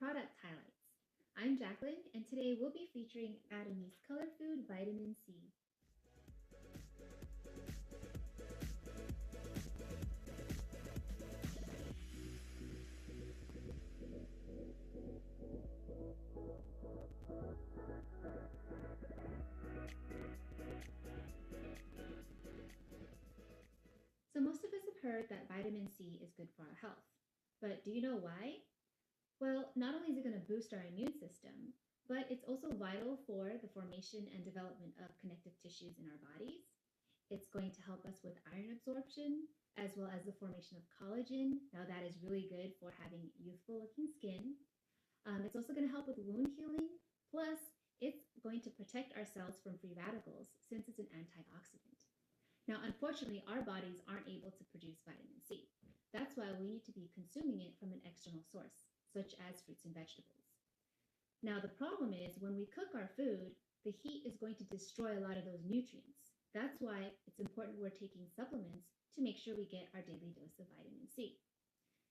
Product Highlights. I'm Jacqueline, and today we'll be featuring ATOMY's Color Food Vitamin C. So most of us have heard that vitamin C is good for our health. But do you know why? Well, not only is it going to boost our immune system, but it's also vital for the formation and development of connective tissues in our bodies. It's going to help us with iron absorption, as well as the formation of collagen. Now that is really good for having youthful looking skin. It's also going to help with wound healing. Plus, it's going to protect our cells from free radicals since it's an antioxidant. Now, unfortunately, our bodies aren't able to produce vitamin C. That's why we need to be consuming it from an external source, such as fruits and vegetables. Now, the problem is when we cook our food, the heat is going to destroy a lot of those nutrients. That's why it's important we're taking supplements to make sure we get our daily dose of vitamin C.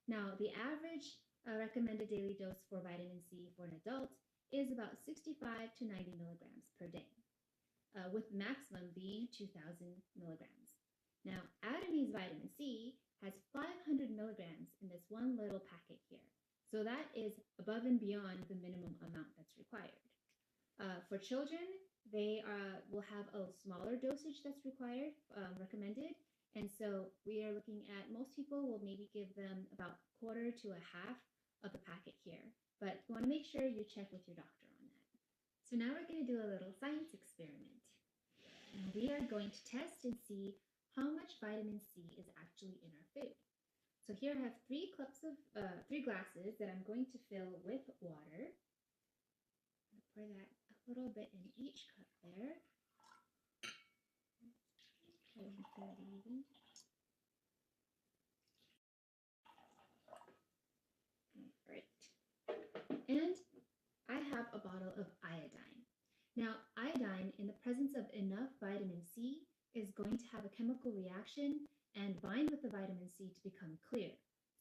Now, the average recommended daily dose for vitamin C for an adult is about 65 to 90 milligrams per day, with maximum being 2,000 milligrams. Now, ATOMY's vitamin C has 500 milligrams in this one little packet here. So that is above and beyond the minimum amount that's required. For children, they will have a smaller dosage that's required, recommended. And so we are looking at, most people will maybe give them about a quarter to a half of the packet here. But you want to make sure you check with your doctor on that. So now we're going to do a little science experiment. And we are going to test and see how much vitamin C is actually in our food. So here I have three glasses that I'm going to fill with water. I'm going to pour that a little bit in each cup there. Alright. And I have a bottle of iodine. Now, iodine, in the presence of enough vitamin C, is going to have a chemical reaction and bind with the vitamin C to become clear.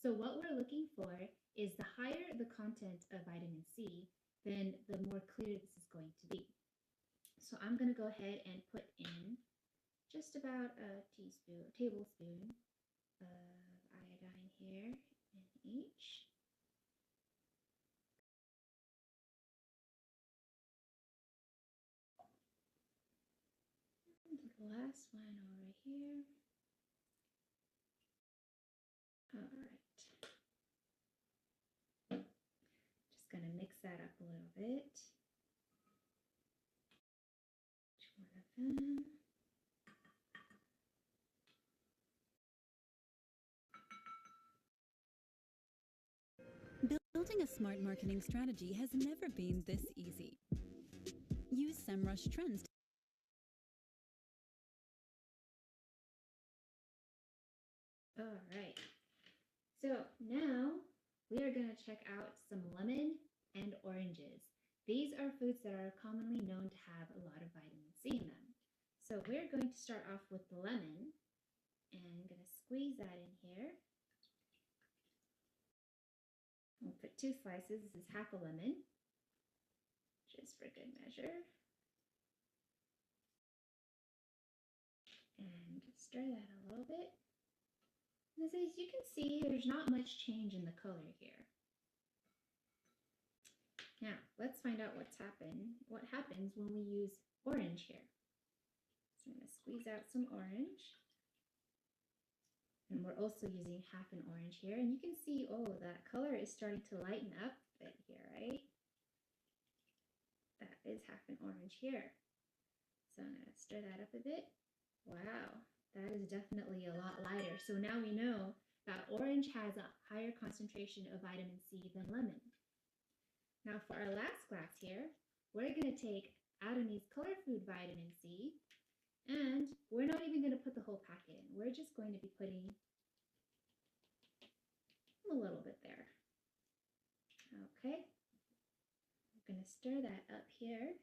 So what we're looking for is the higher the content of vitamin C, then the more clear this is going to be. So I'm going to go ahead and put in just about a tablespoon of iodine here in each. The last one over here. All right. Just gonna mix that up a little bit. Each one of them. Building a smart marketing strategy has never been this easy. Use SEMrush trends. All right. So now we are going to check out some lemon and oranges. These are foods that are commonly known to have a lot of vitamin C in them. So we're going to start off with the lemon, and I'm going to squeeze that in here. We'll put 2 slices. This is half a lemon, just for good measure. And stir that a little bit. As you can see, there's not much change in the color here. Now, let's find out what happens when we use orange here. So I'm going to squeeze out some orange. And we're also using half an orange here. And you can see, oh, that color is starting to lighten up a bit here, right? That is half an orange here. So I'm going to stir that up a bit. Wow. That is definitely a lot lighter. So now we know that orange has a higher concentration of vitamin C than lemon. Now for our last glass here, we're going to take ATOMY's Color Food Vitamin C, and we're not even going to put the whole packet in. We're just going to be putting a little bit there. Okay. I'm going to stir that up here.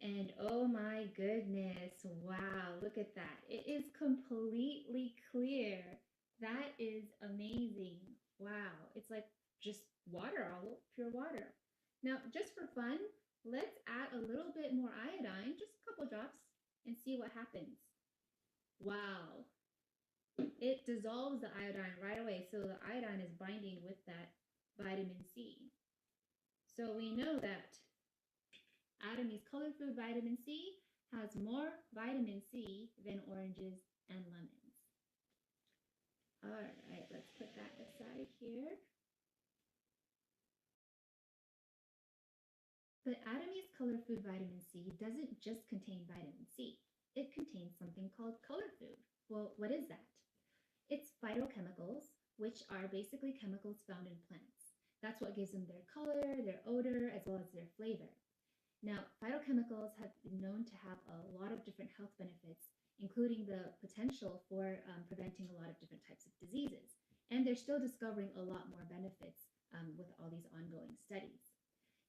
And oh my goodness, wow, look at that. It is completely clear. That is amazing. Wow, it's like just water, pure water. Now, just for fun, let's add a little bit more iodine, just a couple drops, and see what happens. Wow. It dissolves the iodine right away, so the iodine is binding with that vitamin C. So we know that ATOMY's color food vitamin C has more vitamin C than oranges and lemons. All right, let's put that aside here. But ATOMY's color food vitamin C doesn't just contain vitamin C. It contains something called color food. Well, what is that? It's phytochemicals, which are basically chemicals found in plants. That's what gives them their color, their odor, as well as their flavor. Now, phytochemicals have been known to have a lot of different health benefits, including the potential for preventing a lot of different types of diseases. And they're still discovering a lot more benefits with all these ongoing studies.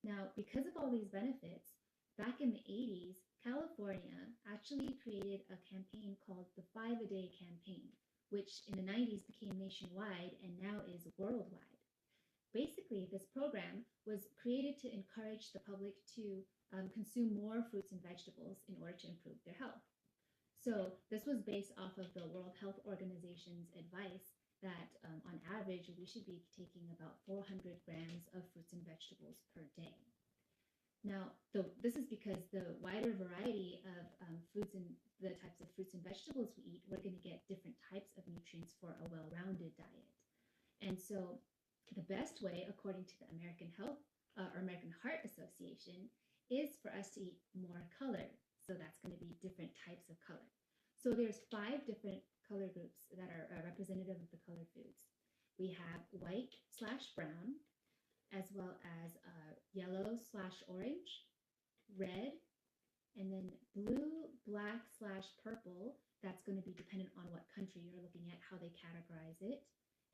Now, because of all these benefits, back in the 80s, California actually created a campaign called the 5-A-Day campaign, which in the 90s became nationwide and now is worldwide. Basically, this program was created to encourage the public to consume more fruits and vegetables in order to improve their health. So this was based off of the World Health Organization's advice that on average, we should be taking about 400 grams of fruits and vegetables per day. Now, this is because the wider variety of foods and the types of fruits and vegetables we eat, we're going to get different types of nutrients for a well-rounded diet. And so the best way, according to the American Heart Association, is for us to eat more color. So that's going to be different types of color. So there's 5 different color groups that are representative of the color foods. We have white/brown, as well as yellow/orange, red, and then blue, black/purple. That's going to be dependent on what country you're looking at, how they categorize it.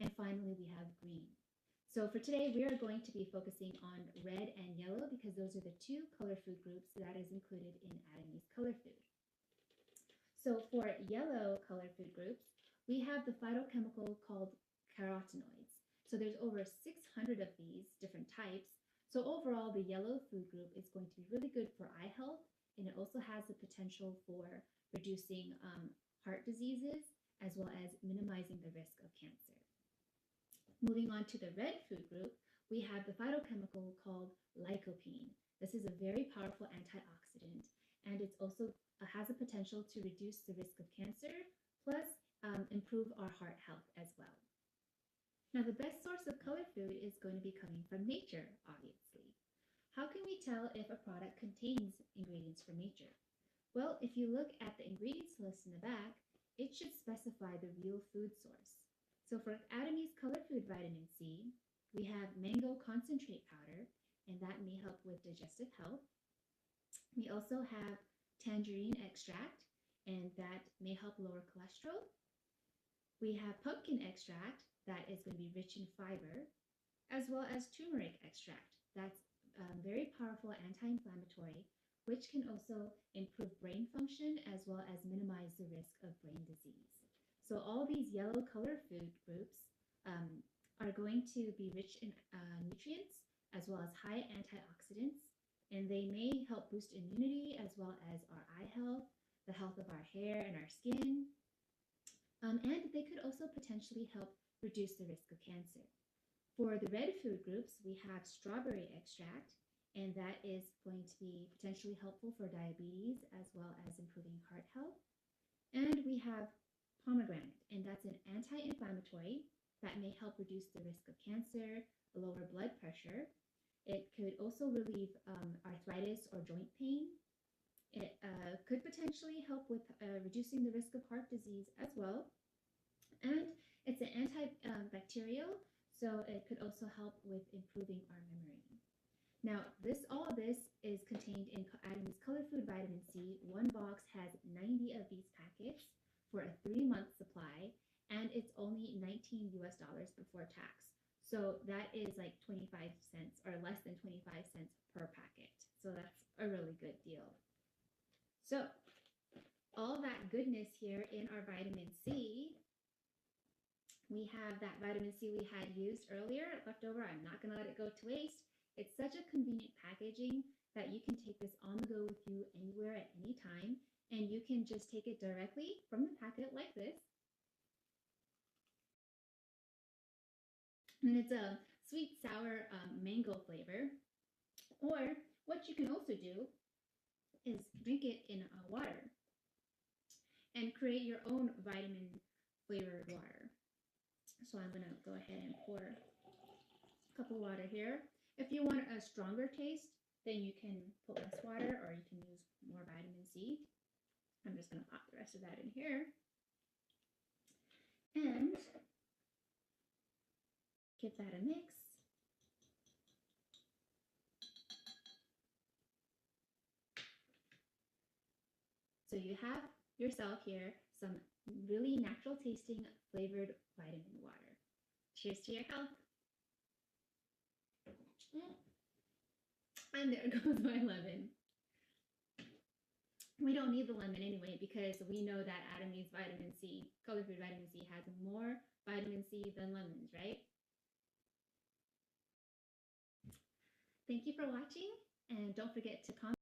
And finally, we have green. So for today, we are going to be focusing on red and yellow because those are the 2 color food groups that is included in ATOMY's color food. So for yellow color food groups, we have the phytochemical called carotenoids. So there's over 600 of these different types. So overall, the yellow food group is going to be really good for eye health, and it also has the potential for reducing heart diseases, as well as minimizing the risk of cancer. Moving on to the red food group, we have the phytochemical called lycopene. This is a very powerful antioxidant, and it's also has a potential to reduce the risk of cancer, plus improve our heart health as well. Now, the best source of color food is going to be coming from nature, obviously. How can we tell if a product contains ingredients from nature? Well, if you look at the ingredients list in the back, it should specify the real food source. So for ATOMY's color food vitamin C, we have mango concentrate powder, and that may help with digestive health. We also have tangerine extract, and that may help lower cholesterol. We have pumpkin extract, that is going to be rich in fiber, as well as turmeric extract. That's very powerful anti-inflammatory, which can also improve brain function as well as minimize the risk of brain disease. So all these yellow color food groups are going to be rich in nutrients as well as high antioxidants, and they may help boost immunity as well as our eye health, the health of our hair and our skin, and they could also potentially help reduce the risk of cancer. For the red food groups, we have strawberry extract, and that is going to be potentially helpful for diabetes as well as improving heart health. And we have pomegranate, and that's an anti-inflammatory that may help reduce the risk of cancer, lower blood pressure. It could also relieve arthritis or joint pain. It could potentially help with reducing the risk of heart disease as well. And it's an antibacterial, so it could also help with improving our memory. Now, all of this is contained in ATOMY's color food vitamin C. One box has 90 of these packets for a 3-month supply, and it's only $19 before tax. So that is like 25 cents or less than 25 cents per packet. So that's a really good deal. So all that goodness here in our vitamin C, We have that vitamin C we had used earlier left over. I'm not going to let it go to waste. It's such a convenient packaging that you can take this on the go with you anywhere at any time. And you can just take it directly from the packet like this. And it's a sweet, sour mango flavor. Or what you can also do is drink it in water and create your own vitamin flavored water. So I'm going to go ahead and pour a cup of water here. If you want a stronger taste, then you can put less water or you can use more vitamin C. I'm just going to pop the rest of that in here. And give that a mix. So you have yourself here some really natural tasting flavored vitamin water. Cheers to your health. And there goes my lemon. We don't need the lemon anyway because we know that ATOMY's vitamin C, color-free vitamin C, has more vitamin C than lemons, right? Thank you for watching, and don't forget to comment.